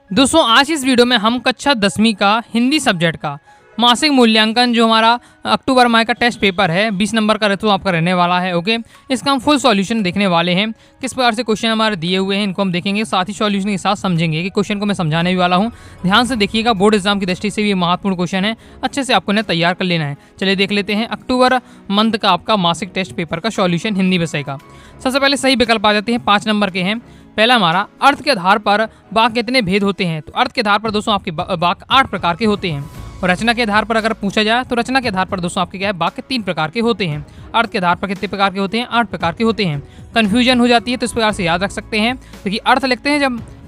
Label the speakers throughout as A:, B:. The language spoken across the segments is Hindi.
A: दोस्तों आज इस वीडियो में हम कक्षा 10वीं का हिंदी सब्जेक्ट का मासिक मूल्यांकन जो हमारा अक्टूबर माह का टेस्ट पेपर है 20 नंबर का तो आपका रहने वाला है। ओके, इसका हम फुल सॉल्यूशन देखने वाले हैं। किस प्रकार से क्वेश्चन हमारे दिए हुए हैं इनको हम देखेंगे, साथ ही सॉल्यूशन के साथ समझेंगे कि क्वेश्चन को मैं समझाने भी वाला हूं। ध्यान से देखिएगा, बोर्ड एग्जाम की दृष्टि से भी महत्वपूर्ण क्वेश्चन है, अच्छे से आपको इन्हें तैयार कर लेना है। चलिए देख लेते हैं अक्टूबर मंथ का आपका मासिक टेस्ट पेपर का सॉल्यूशन हिंदी विषय का। सबसे पहले सही विकल्प आ जाते हैं, 5 नंबर के हैं। पहला हमारा अर्थ के आधार पर वाक्य कितने भेद होते हैं। तो अर्थ के आधार पर दोस्तों आपके वाक्य 8 प्रकार के होते हैं। और रचना के आधार पर अगर पूछा जाए तो रचना के आधार पर दोस्तों आपके क्या है वाक्य 3 प्रकार के होते हैं। अर्थ के आधार पर कितने प्रकार के होते हैं, 8 प्रकार के होते हैं। कन्फ्यूजन हो जाती है तो इस प्रकार से याद रख सकते हैं। देखिए अर्थ लिखते हैं,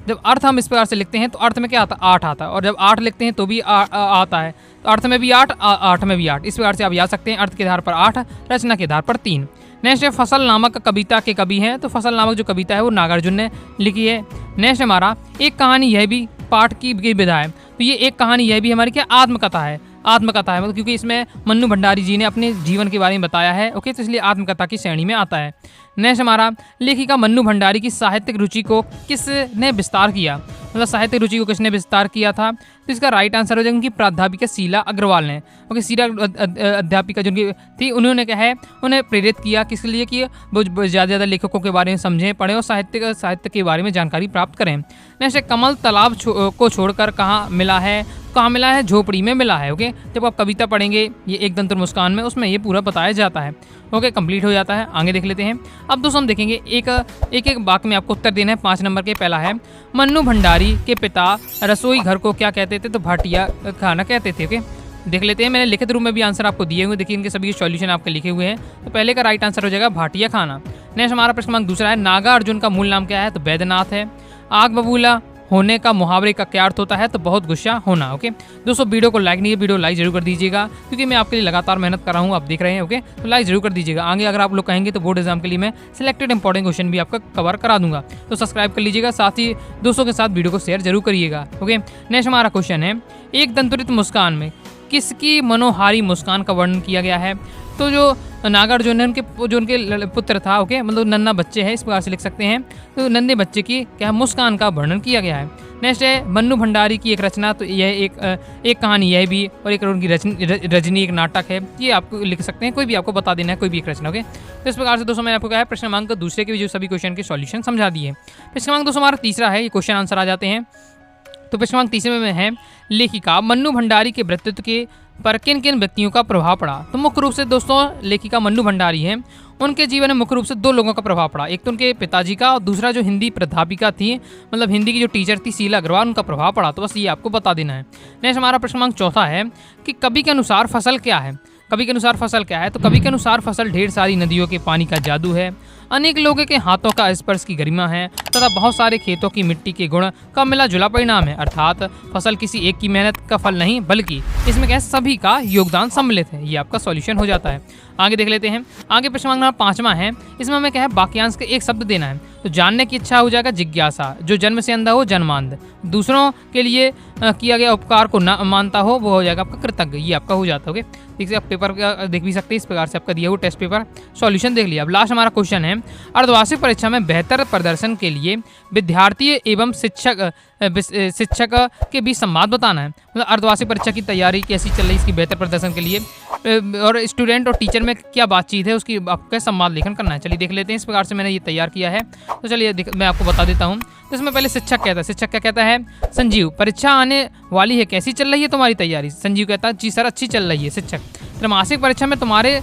A: जब अर्थ हम इस प्रकार से लिखते हैं तो अर्थ में क्या आता है 8 आता है, और जब 8 लिखते हैं तो भी आता है, तो अर्थ में भी 8, 8 में भी 8। इस प्रकार से आप याद सकते हैं, अर्थ के आधार पर 8, रचना के आधार पर 3। नेक्स्ट है फसल नामक कविता के कवि हैं। तो फसल नामक जो कविता है वो नागार्जुन ने लिखी है। नेक्स्ट हमारा एक कहानी यह भी पाठ की विधा है। तो ये एक कहानी यह भी हमारी क्या आत्मकथा है, आत्मकथा है मतलब क्योंकि इसमें मन्नू भंडारी जी ने अपने जीवन के बारे में बताया है। ओके, तो इसलिए आत्मकथा की श्रेणी में आता है। नेक्स्ट हमारा लेखिका मन्नू भंडारी की साहित्यिक रुचि को किसने विस्तार किया, मतलब साहित्यिक रुचि को किसने विस्तार किया था। तो इसका राइट आंसर हो जाएगा उनकी प्राध्यापिका शीला अग्रवाल ने। ओके, शीला अध्यापिका जो उनकी थी उन्होंने क्या है उन्हें प्रेरित किया किसके लिए कि वो ज़्यादा लेखकों के बारे में समझें, पढ़ें और साहित्य के बारे में जानकारी प्राप्त करें। नेक्स्ट कमल तालाब को छोड़कर कहाँ मिला है झोपड़ी में मिला है। ओके, जब आप कविता पढ़ेंगे ये एक दंतर मुस्कान में, उसमें ये पूरा बताया जाता है। ओके, कंप्लीट हो जाता है। आगे देख लेते हैं। अब दोस्तों हम देखेंगे एक वाक्य में आपको उत्तर देना है। 5 नंबर के पहला है मन्नू भंडारी के पिता रसोई घर को क्या कहते थे। तो भाटिया खाना कहते थे। ओके, देख लेते हैं, मैंने लिखित रूप में भी आंसर आपको दिए हुए, देखिए इनके सभी सॉल्यूशन आपके लिखे हुए हैं। तो पहले का राइट आंसर हो जाएगा भाटिया खाना। नेक्स्ट हमारा प्रश्न क्रमांक दूसरा है नागा अर्जुन का मूल नाम क्या है। तो वैद्यनाथ है। आग बबूला होने का मुहावरे का क्या अर्थ होता है। तो बहुत गुस्सा होना। ओके दोस्तों, वीडियो को लाइक नहीं है, वीडियो लाइक जरूर कर दीजिएगा क्योंकि मैं आपके लिए लगातार मेहनत कर रहा हूँ, आप देख रहे हैं। ओके, तो लाइक जरूर कर दीजिएगा। आगे अगर आप लोग कहेंगे तो बोर्ड एग्जाम के लिए मैं सिलेक्टेड इंपॉर्टेंट क्वेश्चन भी आपका कवर करा दूंगा। तो सब्सक्राइब कर लीजिएगा, साथ ही दोस्तों के साथ वीडियो को शेयर जरूर करिएगा। ओके, नेक्स्ट हमारा क्वेश्चन है एक दंतुरित मुस्कान में किसकी मनोहारी मुस्कान का वर्णन किया गया है। तो जो नागार्जुन है उनके पुत्र था। ओके, मतलब नन्ना बच्चे हैं, इस प्रकार से लिख सकते हैं। तो नन्हे बच्चे की क्या मुस्कान का वर्णन किया गया है। नेक्स्ट है मन्नू भंडारी की एक रचना। तो यह एक कहानी यह भी, और एक उनकी रजनी एक नाटक है। ये आपको लिख सकते हैं, कोई भी आपको बता देना है, कोई भी एक रचना। ओके, तो इस प्रकार से दोस्तों मैंने आपको कहा है प्रश्न क्रमांक दूसरे के भी जो सभी क्वेश्चन के सॉल्यूशन समझा दिए। प्रश्न क्रमांक दोस्तों हमारा तीसरा है, ये क्वेश्चन आंसर आ जाते हैं। तो प्रश्न क्रमांक तीसरे में है लेखिका मन्नू भंडारी के व्यक्तित्व के पर किन किन व्यक्तियों का प्रभाव पड़ा। तो मुख्य रूप से दोस्तों लेखिका मन्नू भंडारी हैं, उनके जीवन में मुख्य रूप से 2 लोगों का प्रभाव पड़ा। एक तो उनके पिताजी का, और दूसरा जो हिंदी प्राध्यापिका थी, मतलब हिंदी की जो टीचर थी शीला अग्रवाल, उनका प्रभाव पड़ा। तो बस ये आपको बता देना है। नेक्स्ट हमारा प्रश्न क्रमांक चौथा है कि कवि के अनुसार फसल क्या है। कवि के अनुसार फसल क्या है। तो कवि के अनुसार फसल ढेर सारी नदियों के पानी का जादू है, अनेक लोगों के हाथों का स्पर्श की गरिमा है तथा बहुत सारे खेतों की मिट्टी के गुण का मिला जुला परिणाम है। अर्थात फसल किसी एक की मेहनत का फल नहीं बल्कि इसमें क्या सभी का योगदान सम्मिलित है। ये आपका सॉल्यूशन हो जाता है। आगे देख लेते हैं। आगे प्रश्न नंबर 5वां है, इसमें हमें क्या है वाक्यांश के एक शब्द देना है। तो जानने की इच्छा हो जाएगा जिज्ञासा, जो जन्म से अंधा हो जन्मांध, दूसरों के लिए किया गया उपकार को न मानता हो वो हो जाएगा आपका कृतज्ञ। ये आपका हो जाता है। ओके, ठीक है, आप पेपर देख भी सकते हैं, इस प्रकार से आपका दिया हुआ टेस्ट पेपर सॉल्यूशन देख लिया। अब लास्ट हमारा क्वेश्चन है अर्धवार्षिक परीक्षा में बेहतर प्रदर्शन के लिए विद्यार्थी एवं शिक्षक के बीच संवाद बताना है। मतलब अर्धवार्षिक परीक्षा की तैयारी कैसी चल रही है इसकी बेहतर प्रदर्शन के लिए, और स्टूडेंट और टीचर में क्या बातचीत है उसकी आपका संवाद लेखन करना है। चलिए देख लेते हैं, इस प्रकार से मैंने ये तैयार किया है। तो चलिए मैं आपको बता देता हूँ। तो इसमें पहले शिक्षक कहता है, शिक्षक क्या कहता है, संजीव परीक्षा आने वाली है, कैसी चल रही है तुम्हारी तैयारी। संजीव कहता है जी सर अच्छी चल रही है। शिक्षक त्रैमासिक परीक्षा में तुम्हारे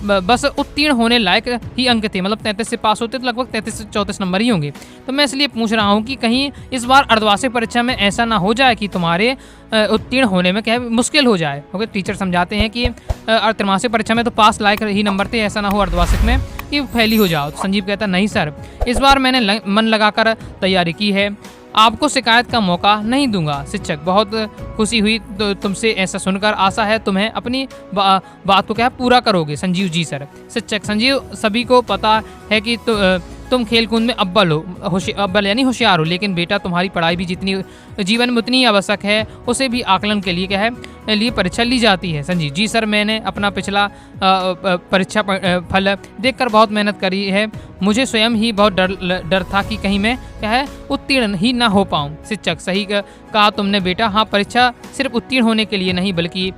A: बस उत्तीर्ण होने लायक ही अंक थे, मतलब 33 से पास होते तो लगभग 33 से 34 नंबर ही होंगे। तो मैं इसलिए पूछ रहा हूँ कि कहीं इस बार अर्धवार्षिक परीक्षा में ऐसा ना हो जाए कि तुम्हारे उत्तीर्ण होने में क्या है मुश्किल हो जाए। ओके, टीचर समझाते हैं कि त्रैमासिक परीक्षा में तो पास लायक ही नंबर थे, ऐसा ना हो अर्धवार्षिक में कि फेल हो जाओ। तो संजीव कहता नहीं सर, इस बार मैंने मन लगाकर तैयारी की है, आपको शिकायत का मौका नहीं दूंगा। शिक्षक बहुत खुशी हुई तो तुमसे ऐसा सुनकर, आशा है तुम्हें अपनी बात को क्या पूरा करोगे। संजीव जी सर। शिक्षक संजीव सभी को पता है कि तुम खेल कूद में अव्वल हो, अव्वल यानी होशियार हो, लेकिन बेटा तुम्हारी पढ़ाई भी जितनी जीवन में उतनी ही आवश्यक है, उसे भी आकलन के लिए क्या है, लिए परीक्षा ली जाती है। संजीव जी सर, मैंने अपना पिछला परीक्षा फल देखकर बहुत मेहनत करी है। मुझे स्वयं ही बहुत डर था कि कहीं मैं क्या है उत्तीर्ण ही ना हो पाऊँ। शिक्षक, सही कहा तुमने बेटा। हाँ, परीक्षा सिर्फ उत्तीर्ण होने के लिए नहीं, बल्कि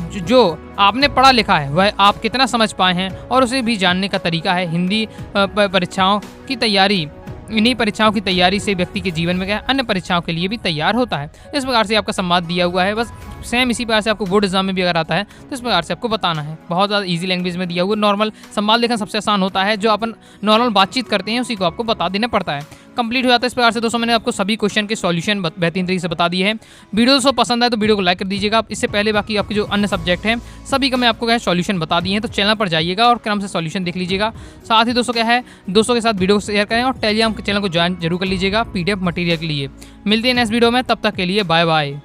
A: जो आपने पढ़ा लिखा है वह आप कितना समझ पाए हैं और उसे भी जानने का तरीका है। हिंदी परीक्षाओं की तैयारी, इन्हीं परीक्षाओं की तैयारी से व्यक्ति के जीवन में क्या है, अन्य परीक्षाओं के लिए भी तैयार होता है। इस प्रकार से आपका संवाद दिया हुआ है, बस सेम इसी प्रकार से आपको बोर्ड एग्जाम में भी अगर आता है तो इस प्रकार से आपको बताना है। बहुत ज़्यादा इजी लैंग्वेज में दिया हुआ। नॉर्मल संवाद लेखन सबसे आसान होता है, जो अपन नॉर्मल बातचीत करते हैं उसी को आपको बता देना पड़ता है। कंप्लीट हो जाता है इस प्रकार से। दोस्तों, मैंने आपको सभी क्वेश्चन के सॉल्यूशन बेहतरीन तरीके से बता दिए हैं। वीडियो दोस्तों पसंद आए तो वीडियो को लाइक कर दीजिएगा। इससे पहले बाकी आपके जो अन्य सब्जेक्ट हैं सभी का मैं आपको क्या है सॉल्यूशन बता दिए हैं, तो चैनल पर जाइएगा और क्रम से सॉल्यूशन देख लीजिएगा। साथ ही दोस्तों क्या है, दोस्तों के साथ वीडियो को शेयर करें और टेलीग्राम के चैनल को ज्वाइन जरूर कर लीजिएगा PDF मटेरियल के लिए। मिलते हैं नेक्स्ट वीडियो में, तब तक के लिए बाय बाय।